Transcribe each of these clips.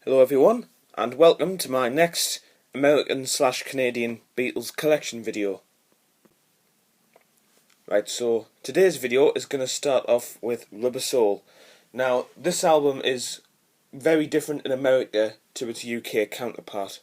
Hello everyone, and welcome to my next American/Canadian Beatles collection video. Right, so today's video is going to start off with Rubber Soul. Now, this album is very different in America to its UK counterpart.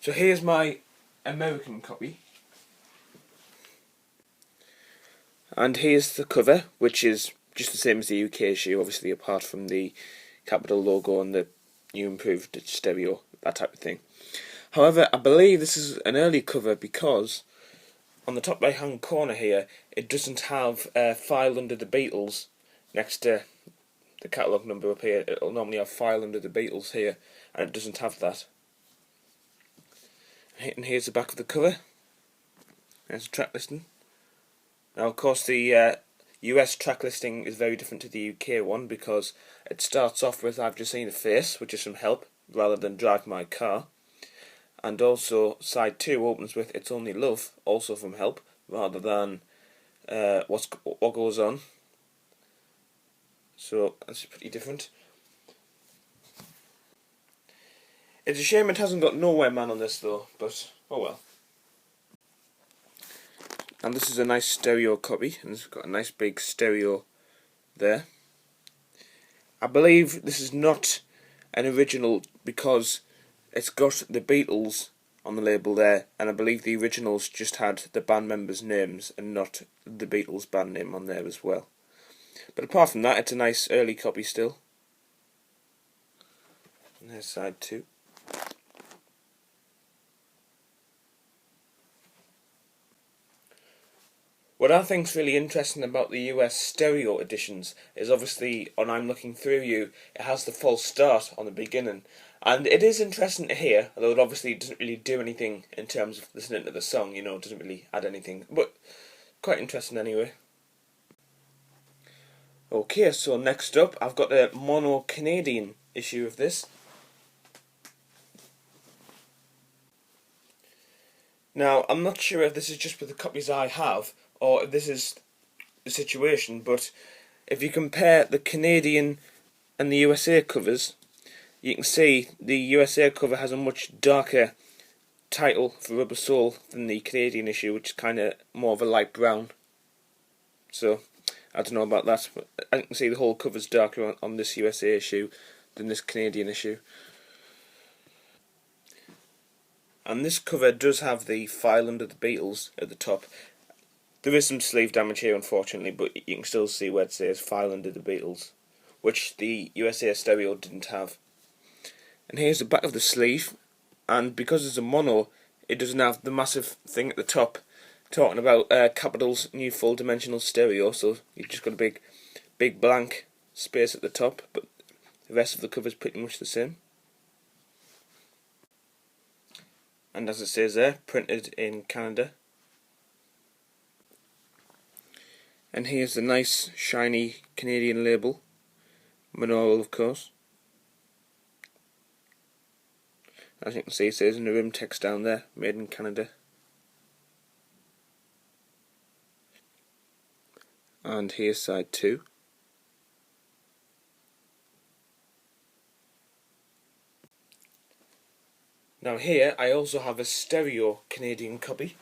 So here's my American copy. And here's the cover, which is just the same as the UK issue, obviously apart from the Capitol logo and the new improved stereo, that type of thing. However, I believe this is an early cover because on the top right hand corner here it doesn't have File Under the Beatles next to the catalogue number up here. It'll normally have File Under the Beatles here, and it doesn't have that. And here's the back of the cover. There's a track listing. Now, of course, the US track listing is very different to the UK one because it starts off with I've Just Seen a Face, which is from Help, rather than Drive My Car. And also, side 2 opens with It's Only Love, also from Help, rather than What Goes On. So, that's pretty different. It's a shame it hasn't got Nowhere Man on this though, but oh well. And this is a nice stereo copy, and it's got a nice big stereo there. I believe this is not an original because it's got the Beatles on the label there, and I believe the originals just had the band members' names and not the Beatles band name on there as well. But apart from that, it's a nice early copy still. And there's side 2. What I think is really interesting about the US stereo editions is obviously, on I'm Looking Through You, it has the false start on the beginning. And it is interesting to hear, although it obviously doesn't really do anything in terms of listening to the song, it doesn't really add anything. But quite interesting anyway. Okay, so next up I've got a mono Canadian issue of this. Now, I'm not sure if this is just with the copies I have, or if this is the situation, but if you compare the Canadian and the USA covers, you can see the USA cover has a much darker title for Rubber Soul than the Canadian issue, which is kind of more of a light brown. So, I don't know about that, but I can see the whole cover's darker on this USA issue than this Canadian issue. And this cover does have the File Under the Beatles at the top. There is some sleeve damage here, unfortunately, but you can still see where it says File Under the Beatles, which the USA stereo didn't have. And here's the back of the sleeve, and because it's a mono, it doesn't have the massive thing at the top talking about Capitol's new full dimensional stereo, so you've just got a big blank space at the top, but the rest of the cover is pretty much the same. And as it says there, printed in Canada. And here's the nice shiny Canadian label, Monaural of course. As you can see, it says in the rim text down there, made in Canada. And here's side 2. Now here I also have a stereo Canadian copy.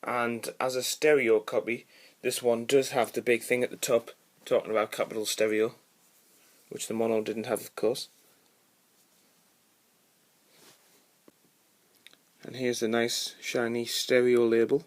And as a stereo copy, this one does have the big thing at the top talking about Capitol stereo, which the mono didn't have, of course. And here's a nice shiny stereo label.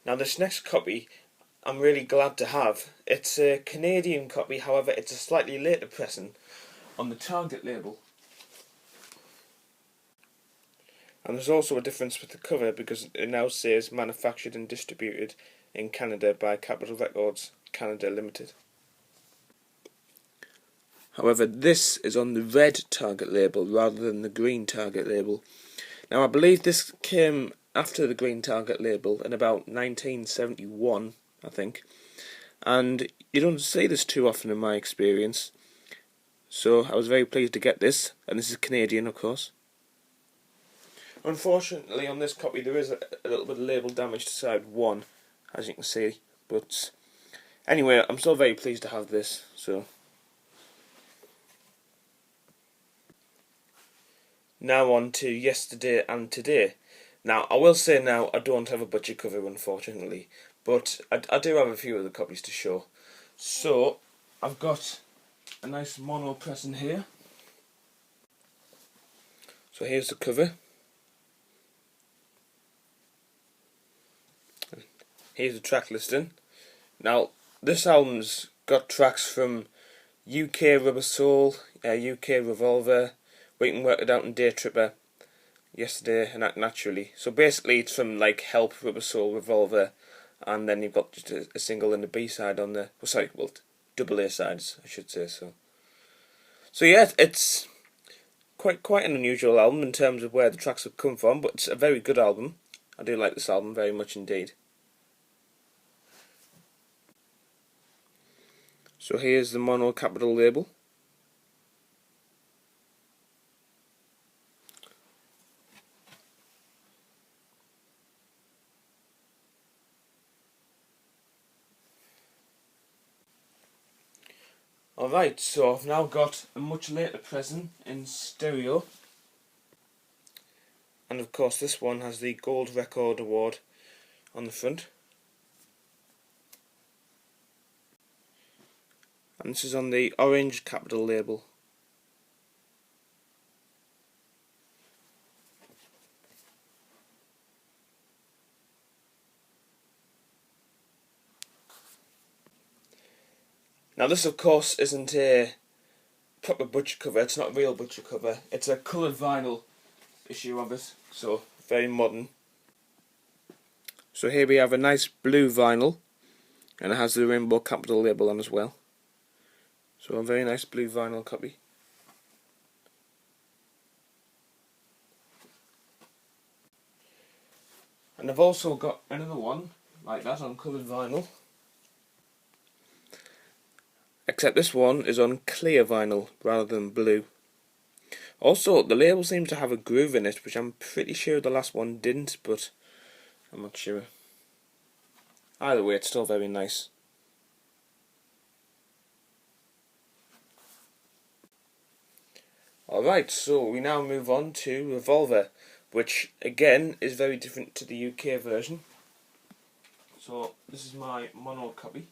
Now this next copy I'm really glad to have. It's a Canadian copy, however it's a slightly later pressing on the Target label. And there's also a difference with the cover because it now says manufactured and distributed in Canada by Capitol Records Canada Limited. However, this is on the red Target label rather than the green Target label. Now I believe this came after the green Target label in about 1971, I think, and you don't see this too often in my experience. So I was very pleased to get this, and this is Canadian, of course. Unfortunately, on this copy there is a little bit of label damage to side 1, as you can see, but anyway, I'm still very pleased to have this. So now on to yesterday and today. Now, I will say now, I don't have a butcher cover, unfortunately, but I do have a few other copies to show. So, I've got a nice mono press in here. So here's the cover. Here's the track listing. Now, this album's got tracks from UK Rubber Soul, UK Revolver, We Can Work It Out and Day Tripper, Yesterday and Naturally. So basically it's from like Help, Rubber Soul, Revolver, and then you've got just a single and a B-side on the... double A-sides, I should say. So yeah, it's quite an unusual album in terms of where the tracks have come from, but it's a very good album. I do like this album very much indeed. So here's the mono capital label. Alright, so I've now got a much later present in stereo. And of course this one has the Gold Record Award on the front. And this is on the orange capital label. Now this of course isn't a proper butcher cover, it's not a real butcher cover, it's a coloured vinyl issue of it, so very modern. So here we have a nice blue vinyl, and it has the rainbow capital label on as well. So a very nice blue vinyl copy. And I've also got another one like that on coloured vinyl. Except this one is on clear vinyl rather than blue. Also, the label seems to have a groove in it, which I'm pretty sure the last one didn't, but I'm not sure. Either way, it's still very nice. Alright, so we now move on to Revolver, which again is very different to the UK version. So this is my mono copy.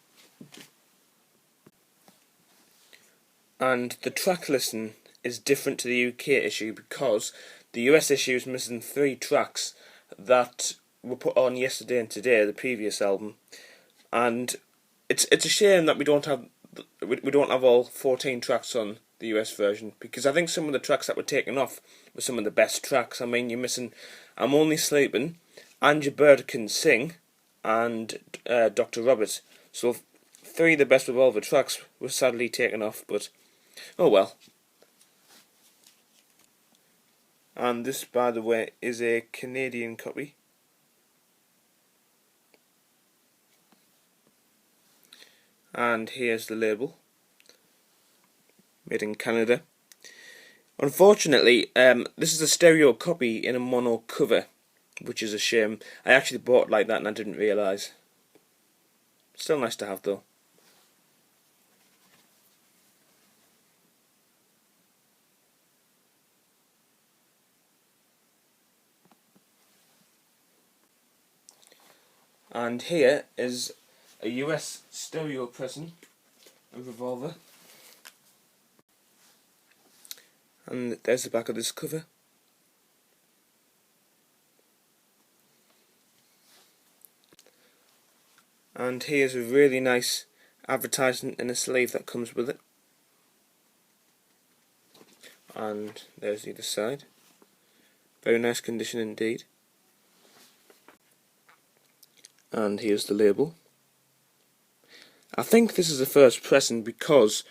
And the track listing is different to the UK issue because the US issue is missing 3 tracks that were put on yesterday and today, the previous album, and it's a shame that we don't have all 14 tracks on the US version, because I think some of the tracks that were taken off were some of the best tracks. I mean, you're missing I'm Only Sleeping, And Your Bird Can Sing, and Dr. Robert. So 3 of the best Revolver tracks were sadly taken off, but oh well. And this, by the way, is a Canadian copy. And here's the label. Made in Canada. Unfortunately, this is a stereo copy in a mono cover, which is a shame. I actually bought it like that and I didn't realise. Still nice to have though. And here is a US stereo pressing of Revolver. And there's the back of this cover. And here's a really nice advertisement in a sleeve that comes with it. And there's the other side. Very nice condition indeed. And here's the label. I think this is the first pressing because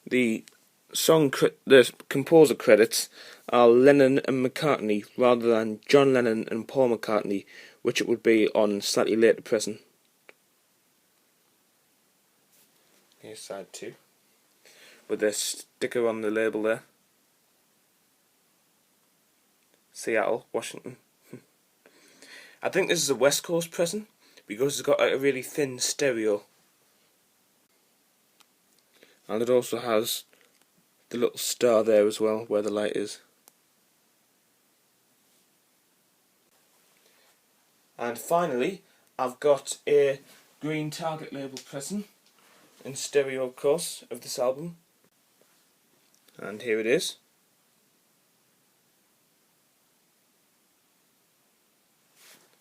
the composer credits are Lennon and McCartney rather than John Lennon and Paul McCartney, which it would be on slightly later pressing. here's side 2 with the sticker on the label there. Seattle, Washington. I think this is a West Coast pressing because it's got like a really thin stereo. And it also has the little star there as well where the light is. And finally, I've got a green Target label pressing in stereo, of course, of this album. And here it is.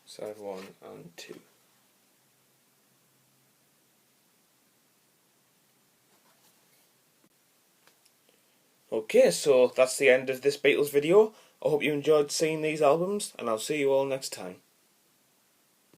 Side 1 and 2. Okay, so that's the end of this Beatles video. I hope you enjoyed seeing these albums, and I'll see you all next time.